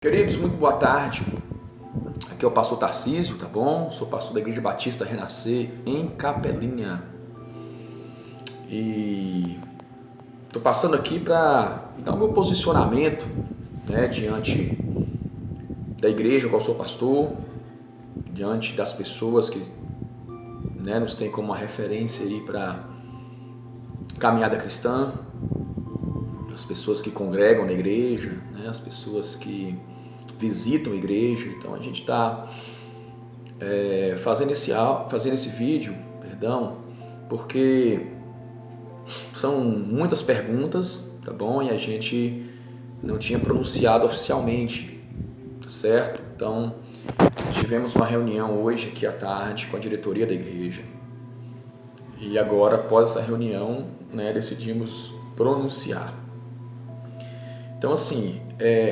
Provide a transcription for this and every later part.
Queridos, muito boa tarde. Aqui é o pastor Tarcísio, tá bom? Sou pastor da Igreja Batista Renascer em Capelinha. E estou passando aqui para dar o meu posicionamento, diante da igreja, qual sou pastor, diante das pessoas que nos têm como uma referência aí para caminhada cristã, as pessoas que congregam na igreja, as pessoas que visitam a igreja. Então a gente está fazendo esse vídeo, porque são muitas perguntas, tá bom? E a gente não tinha pronunciado oficialmente, tá certo? Então tivemos uma reunião hoje aqui à tarde com a diretoria da igreja. E agora, após essa reunião, decidimos pronunciar. Então, assim,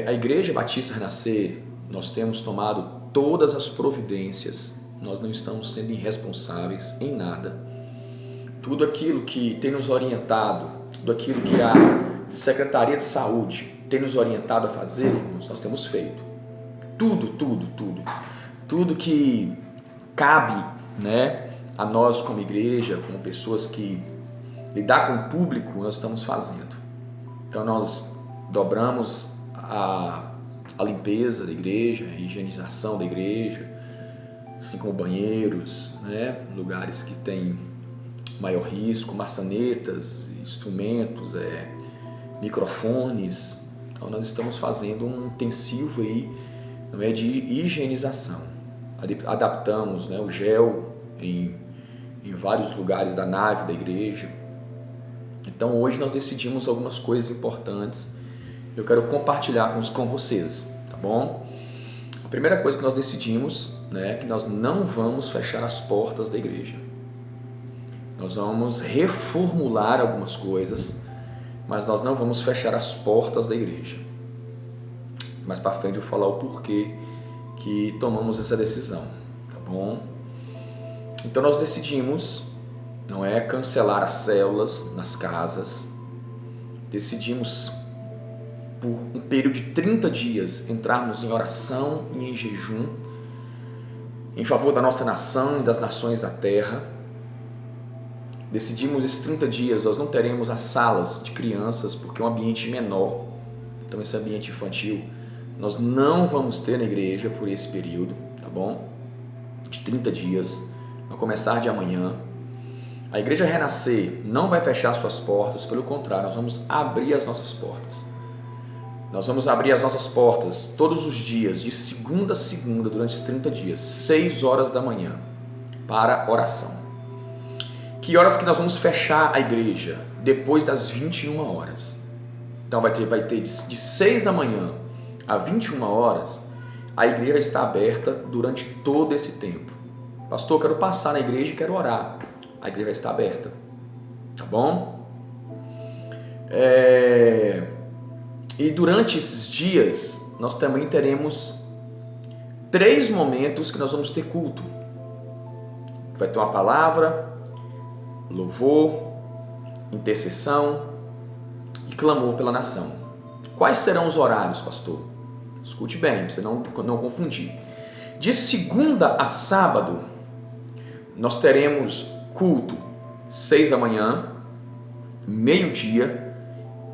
a Igreja Batista Renascer, nós temos tomado todas as providências, nós não estamos sendo irresponsáveis em nada. Tudo aquilo que tem nos orientado, tudo aquilo que a Secretaria de Saúde tem nos orientado a fazer, irmãos, nós temos feito. Tudo que cabe, a nós como igreja, como pessoas que lidar com o público, nós estamos fazendo. Então, nós dobramos a limpeza da igreja, a higienização da igreja, assim como banheiros, lugares que têm maior risco, maçanetas, instrumentos, microfones. Então nós estamos fazendo um intensivo aí, de higienização. Adaptamos o gel em vários lugares da nave da igreja. Então hoje nós decidimos algumas coisas importantes. Eu quero compartilhar com vocês, tá bom? A primeira coisa que nós decidimos, é que nós não vamos fechar as portas da igreja. Nós vamos reformular algumas coisas, mas nós não vamos fechar as portas da igreja. Mais para frente eu vou falar o porquê que tomamos essa decisão, tá bom? Então nós decidimos, cancelar as células nas casas. Decidimos, por um período de 30 dias, entrarmos em oração e em jejum em favor da nossa nação e das nações da terra. Decidimos esses 30 dias, nós não teremos as salas de crianças, porque é um ambiente menor. Então esse ambiente infantil nós não vamos ter na igreja por esse período, tá bom? De 30 dias, a começar de amanhã. A Igreja Renascer não vai fechar suas portas, pelo contrário, nós vamos abrir as nossas portas. Nós vamos abrir as nossas portas todos os dias, de segunda a segunda, durante os 30 dias, 6 horas da manhã, para oração. Que horas que nós vamos fechar a igreja? Depois das 21 horas. Então vai ter de 6 da manhã a 21 horas, a igreja vai estar aberta durante todo esse tempo. Pastor, eu quero passar na igreja e quero orar. A igreja vai estar aberta, tá bom? E durante esses dias, nós também teremos 3 momentos que nós vamos ter culto. Vai ter uma palavra, louvor, intercessão e clamor pela nação. Quais serão os horários, pastor? Escute bem, para você não confundir. De segunda a sábado, nós teremos culto 6 da manhã, meio-dia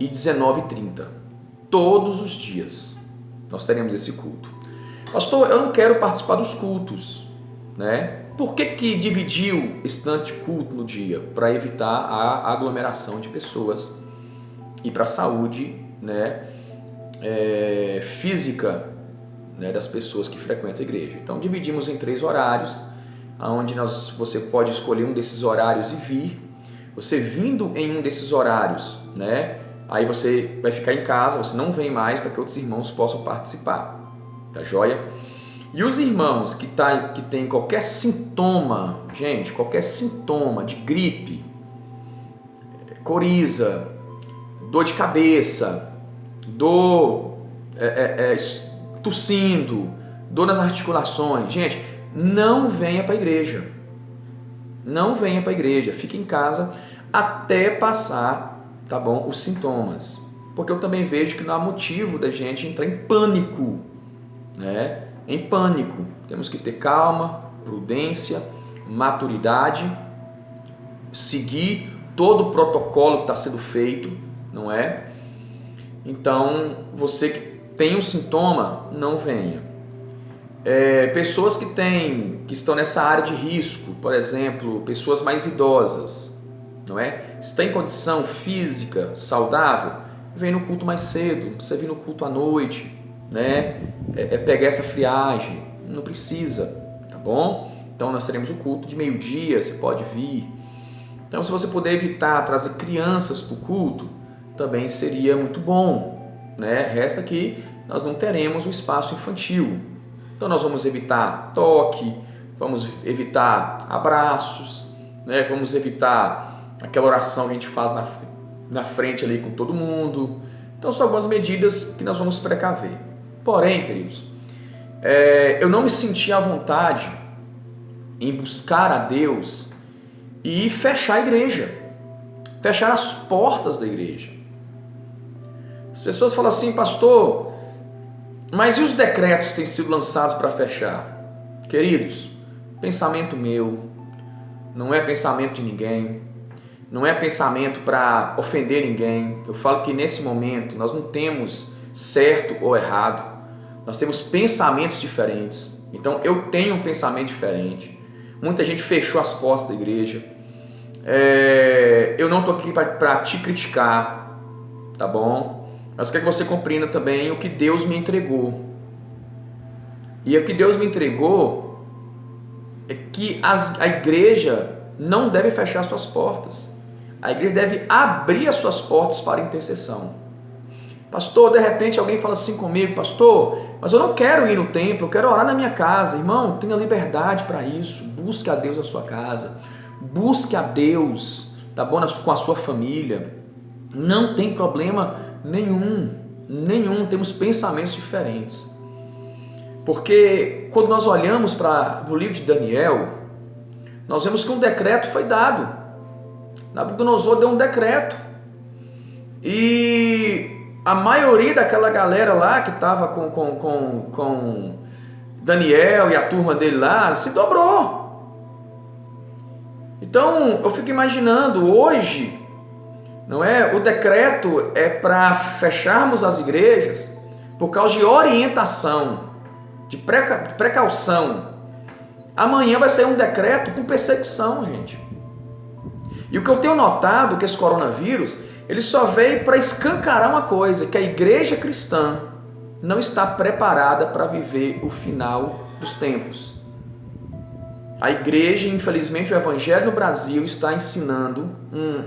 e 19h30. Todos os dias nós teremos esse culto. Pastor, eu não quero participar dos cultos, Por que dividiu esse tanto de culto no dia? Para evitar a aglomeração de pessoas e para a saúde, física, das pessoas que frequentam a igreja. Então dividimos em 3 horários, onde você pode escolher um desses horários e vir. Você vindo em um desses horários, aí você vai ficar em casa, você não vem mais, para que outros irmãos possam participar, tá joia? E os irmãos que tem qualquer sintoma, qualquer sintoma de gripe, coriza, dor de cabeça, dor tossindo, dor nas articulações, não venha para a igreja. Não venha para a igreja, fique em casa até passar, os sintomas. Porque eu também vejo que não há motivo da gente entrar em pânico né, em pânico. Temos que ter calma, prudência, maturidade, seguir todo o protocolo que está sendo feito, não é? Então, você que tem um sintoma, não venha. Pessoas que estão nessa área de risco, por exemplo, pessoas mais idosas, não é? Se tem condição física saudável, vem no culto mais cedo, não precisa vir no culto à noite, né? Pegar essa friagem, não precisa, tá bom? Então nós teremos o culto de meio-dia, você pode vir. Então, se você puder evitar trazer crianças para o culto, também seria muito bom, né? Resta que nós não teremos o espaço infantil. Então, nós vamos evitar toque, vamos evitar abraços, né? Vamos evitar aquela oração que a gente faz na frente ali com todo mundo. Então, são algumas medidas que nós vamos precaver. Porém, queridos, eu não me senti à vontade em buscar a Deus e fechar a igreja, fechar as portas da igreja. As pessoas falam assim, pastor, mas e os decretos que têm sido lançados para fechar? Queridos, pensamento meu, não é pensamento de ninguém, não é pensamento para ofender ninguém. Eu falo que nesse momento nós não temos certo ou errado, nós temos pensamentos diferentes. Então eu tenho um pensamento diferente. Muita gente fechou as portas da igreja. Eu não estou aqui para te criticar, tá bom? Mas quero que você compreenda também o que Deus me entregou. E o que Deus me entregou é que a igreja não deve fechar suas portas. A igreja deve abrir as suas portas para intercessão. Pastor, de repente alguém fala assim comigo, pastor, mas eu não quero ir no templo, eu quero orar na minha casa. Irmão, tenha liberdade para isso. Busque a Deus na sua casa. Busque a Deus, tá bom? Com a sua família. Não tem problema nenhum. Temos pensamentos diferentes. Porque quando nós olhamos para o livro de Daniel, nós vemos que um decreto foi dado. Nabucodonosor deu um decreto. E a maioria daquela galera lá que estava com Daniel e a turma dele lá se dobrou. Então eu fico imaginando hoje, não é? O decreto é para fecharmos as igrejas por causa de orientação, de precaução. Amanhã vai sair um decreto por perseguição, gente. E o que eu tenho notado que esse coronavírus, ele só veio para escancarar uma coisa, que a igreja cristã não está preparada para viver o final dos tempos. A igreja, infelizmente, o evangelho no Brasil está ensinando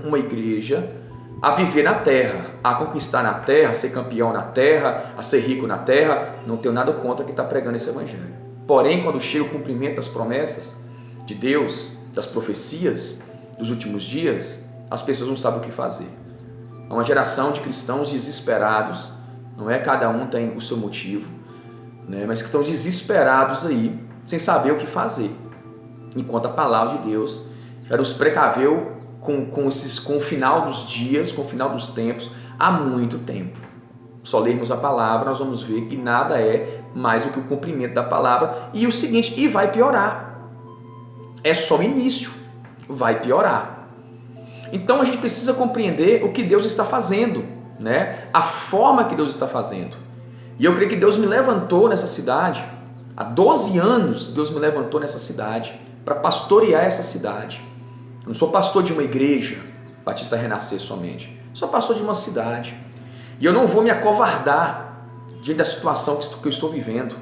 uma igreja a viver na terra, a conquistar na terra, a ser campeão na terra, a ser rico na terra. Não tenho nada contra quem está pregando esse evangelho. Porém, quando chega o cumprimento das promessas de Deus, das profecias dos últimos dias, as pessoas não sabem o que fazer. É uma geração de cristãos desesperados, não é? Cada um tem o seu motivo, né? Mas que estão desesperados aí, sem saber o que fazer. Enquanto a palavra de Deus já nos precaveu com o final dos dias, com o final dos tempos, há muito tempo. Só lermos a palavra, nós vamos ver que nada é mais do que o cumprimento da palavra. E o seguinte, e vai piorar. É só o início, vai piorar. Então a gente precisa compreender o que Deus está fazendo, né? A forma que Deus está fazendo. E eu creio que Deus me levantou nessa cidade, há 12 anos Deus me levantou nessa cidade, para pastorear essa cidade. Eu não sou pastor de uma igreja, Batista Renascer somente. Eu sou pastor de uma cidade. E eu não vou me acovardar diante da situação que eu estou vivendo,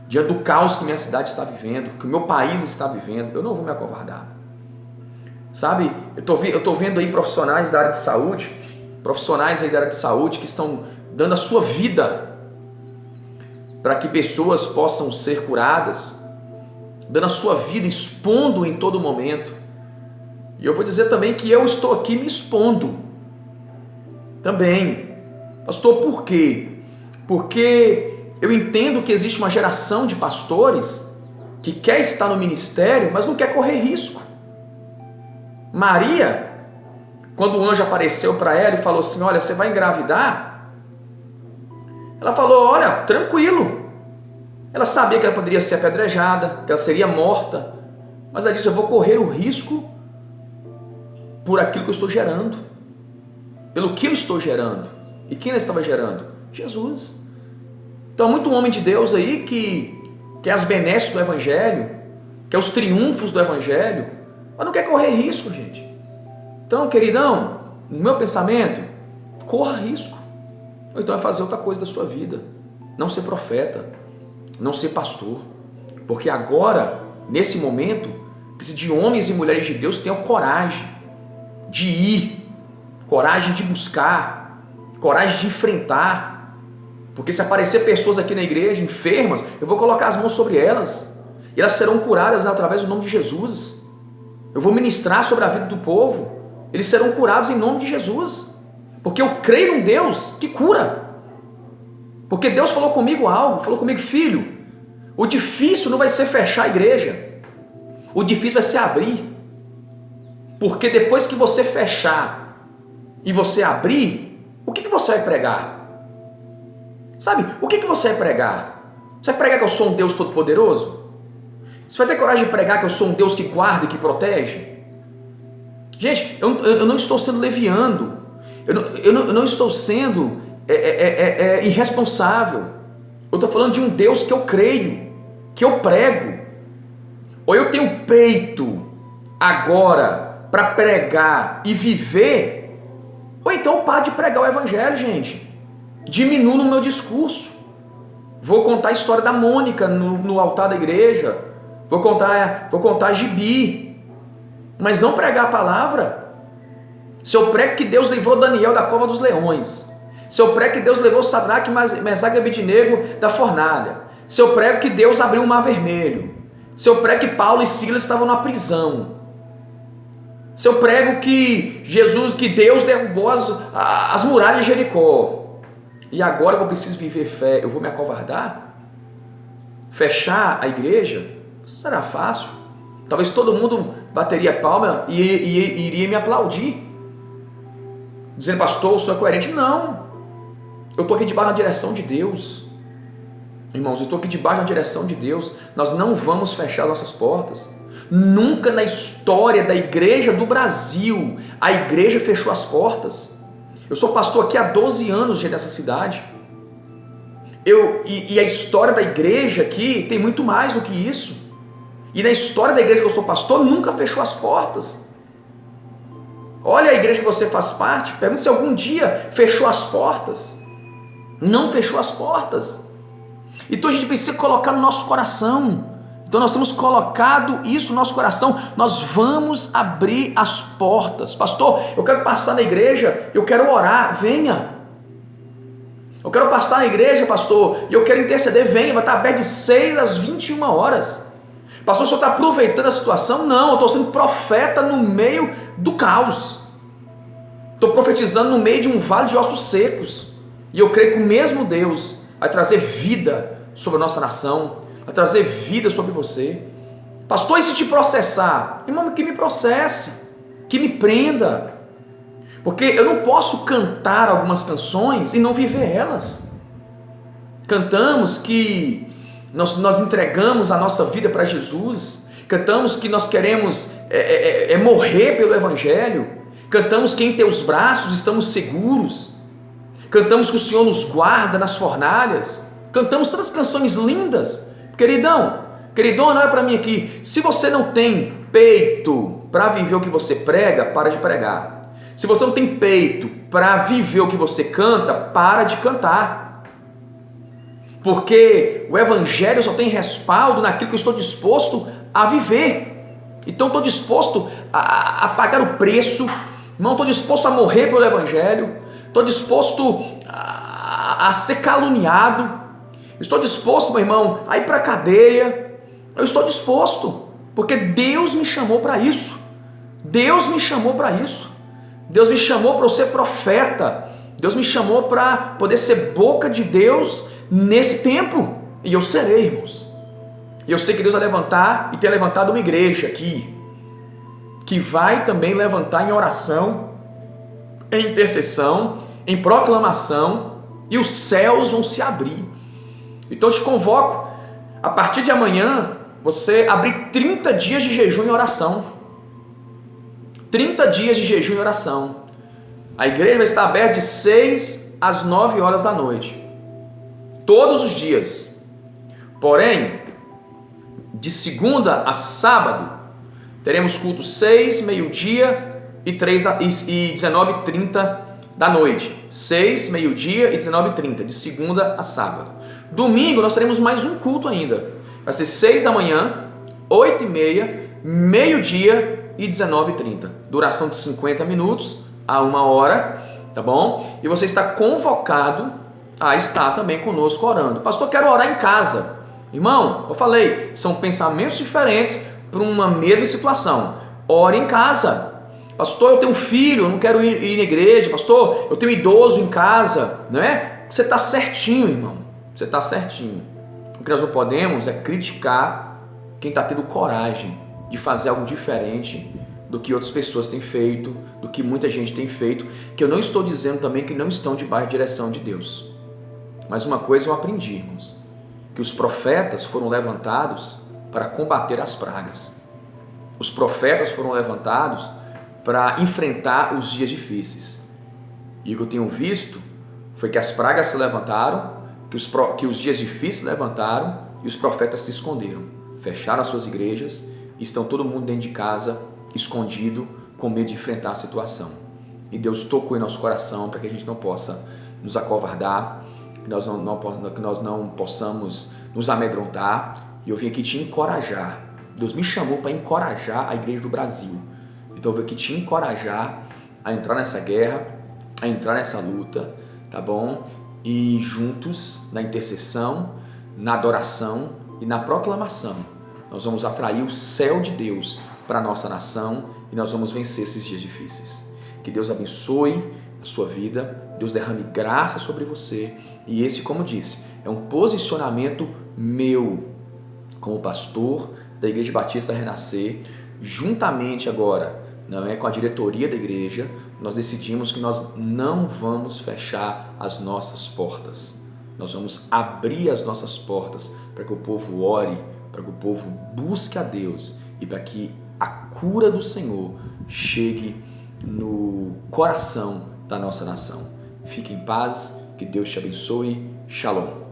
diante do caos que minha cidade está vivendo, que o meu país está vivendo. Eu não vou me acovardar. Sabe, eu estou vendo aí profissionais da área de saúde, que estão dando a sua vida para que pessoas possam ser curadas, dando a sua vida, expondo em todo momento. E eu vou dizer também que eu estou aqui me expondo também. Pastor, por quê? Porque eu entendo que existe uma geração de pastores que quer estar no ministério, mas não quer correr risco. Maria, quando o anjo apareceu para ela e falou assim, olha, você vai engravidar? Ela falou, olha, tranquilo, Ela sabia que ela poderia ser apedrejada, que ela seria morta, mas ela disse: eu vou correr o risco por aquilo que eu estou gerando, pelo que eu estou gerando. E quem ela estava gerando? Jesus. Então há muito homem de Deus aí que quer as benesses do Evangelho, quer os triunfos do Evangelho, mas não quer correr risco, gente. Então, queridão, no meu pensamento, corra risco. Ou então é fazer outra coisa da sua vida. Não ser profeta, não ser pastor. Porque agora, nesse momento, precisa de homens e mulheres de Deus que tenham coragem de ir, coragem de buscar, coragem de enfrentar. Porque se aparecer pessoas aqui na igreja enfermas, eu vou colocar as mãos sobre elas. E elas serão curadas através do nome de Jesus. Eu vou ministrar sobre a vida do povo. Eles serão curados em nome de Jesus. Porque eu creio num Deus que cura. Porque Deus falou comigo algo, falou comigo: filho, o difícil não vai ser fechar a igreja. O difícil vai ser abrir. Porque depois que você fechar e você abrir, o que você vai pregar? Sabe, o que você vai pregar? Você vai pregar que eu sou um Deus todo-poderoso? Você vai ter coragem de pregar que eu sou um Deus que guarda e que protege? Gente, eu não estou sendo leviano, eu não estou sendo irresponsável. Eu estou falando de um Deus que eu creio, que eu prego. Ou eu tenho peito agora para pregar e viver, ou então eu paro de pregar o Evangelho, gente. Diminuo no meu discurso. Vou contar a história da Mônica no altar da igreja. Vou contar gibi, mas não pregar a palavra. Se eu prego que Deus livrou Daniel da cova dos leões, se eu prego que Deus levou Sadraque, Mesaque e Abednego da fornalha, se eu prego que Deus abriu o mar vermelho, se eu prego que Paulo e Silas estavam na prisão, se eu prego que Deus derrubou as muralhas de Jericó, e agora que eu preciso viver fé, eu vou me acovardar? Fechar a igreja? Será fácil? Talvez todo mundo bateria palma e iria me aplaudir, dizendo: pastor, o senhor é coerente. Não, eu estou aqui debaixo da direção de Deus. Irmãos, eu estou aqui debaixo da direção de Deus. Nós não vamos fechar nossas portas. Nunca na história da igreja do Brasil a igreja fechou as portas. Eu sou pastor aqui há 12 anos já nessa cidade. E a história da igreja aqui tem muito mais do que isso. E na história da igreja que eu sou pastor, nunca fechou as portas. Olha a igreja que você faz parte, pergunta se algum dia fechou as portas. Não fechou as portas. Então a gente precisa colocar no nosso coração. Então nós temos colocado isso no nosso coração. Nós vamos abrir as portas. Pastor, eu quero passar na igreja, eu quero orar, venha. Eu quero passar na igreja, pastor, e eu quero interceder, venha, vai estar aberto de 6 às 21 horas. Pastor, o senhor está aproveitando a situação? Não, eu estou sendo profeta no meio do caos. Estou profetizando no meio de um vale de ossos secos. E eu creio que o mesmo Deus vai trazer vida sobre a nossa nação, vai trazer vida sobre você. Pastor, e se te processar? Irmão, que me processe, que me prenda. Porque eu não posso cantar algumas canções e não viver elas. Cantamos que nós entregamos a nossa vida para Jesus, cantamos que nós queremos morrer pelo Evangelho, cantamos que em teus braços estamos seguros, cantamos que o Senhor nos guarda nas fornalhas, cantamos todas as canções lindas. Queridão, olha para mim aqui, se você não tem peito para viver o que você prega, para de pregar. Se você não tem peito para viver o que você canta, para de cantar. Porque o Evangelho só tem respaldo naquilo que eu estou disposto a viver. Então estou disposto a pagar o preço, não estou disposto a morrer pelo Evangelho, estou disposto a ser caluniado, estou disposto, meu irmão, a ir para a cadeia. Eu estou disposto, porque Deus me chamou para isso. Deus me chamou para isso. Deus me chamou para eu ser profeta. Deus me chamou para poder ser boca de Deus nesse tempo. E eu serei, irmãos. E eu sei que Deus vai levantar e tem levantado uma igreja aqui, que vai também levantar em oração, em intercessão, em proclamação, e os céus vão se abrir. Então eu te convoco a partir de amanhã, você abrir 30 dias de jejum e oração. 30 dias de jejum e oração. A igreja vai estar aberta de 6 às 9 horas da noite. Todos os dias. Porém, de segunda a sábado, teremos culto 6, meio-dia e 19h30 da noite. 6, meio-dia e 19h30, de segunda a sábado. Domingo nós teremos mais um culto ainda. Vai ser 6 da manhã, 8h30, meio-dia e 19h30. Duração de 50 minutos a 1 hora, tá bom? E você está convocado a estar também conosco orando. Pastor, quero orar em casa. Irmão, eu falei, são pensamentos diferentes para uma mesma situação. Ore em casa. Pastor, eu tenho um filho, eu não quero ir na igreja. Pastor, eu tenho um idoso em casa, não é? Você está certinho, irmão. Você está certinho. O que nós não podemos é criticar quem está tendo coragem de fazer algo diferente do que outras pessoas têm feito, do que muita gente tem feito, que eu não estou dizendo também que não estão debaixo da direção de Deus. Mas uma coisa eu aprendi, irmãos, que os profetas foram levantados para combater as pragas. Os profetas foram levantados para enfrentar os dias difíceis. E o que eu tenho visto foi que as pragas se levantaram, que os dias difíceis se levantaram e os profetas se esconderam. Fecharam as suas igrejas e estão todo mundo dentro de casa, escondido, com medo de enfrentar a situação. E Deus tocou em nosso coração para que a gente não possa nos acovardar, que nós não possamos nos amedrontar. E eu vim aqui te encorajar. Deus me chamou para encorajar a igreja do Brasil. Então eu vim aqui te encorajar a entrar nessa guerra, a entrar nessa luta, tá bom? E juntos, na intercessão, na adoração e na proclamação, nós vamos atrair o céu de Deus para a nossa nação e nós vamos vencer esses dias difíceis. Que Deus abençoe a sua vida, Deus derrame graça sobre você. E esse, como disse, é um posicionamento meu como pastor da Igreja Batista Renascer, juntamente agora, não é, com a diretoria da igreja, nós decidimos que nós não vamos fechar as nossas portas. Nós vamos abrir as nossas portas para que o povo ore, para que o povo busque a Deus e para que a cura do Senhor chegue no coração da nossa nação. Fique em paz, que Deus te abençoe. Shalom.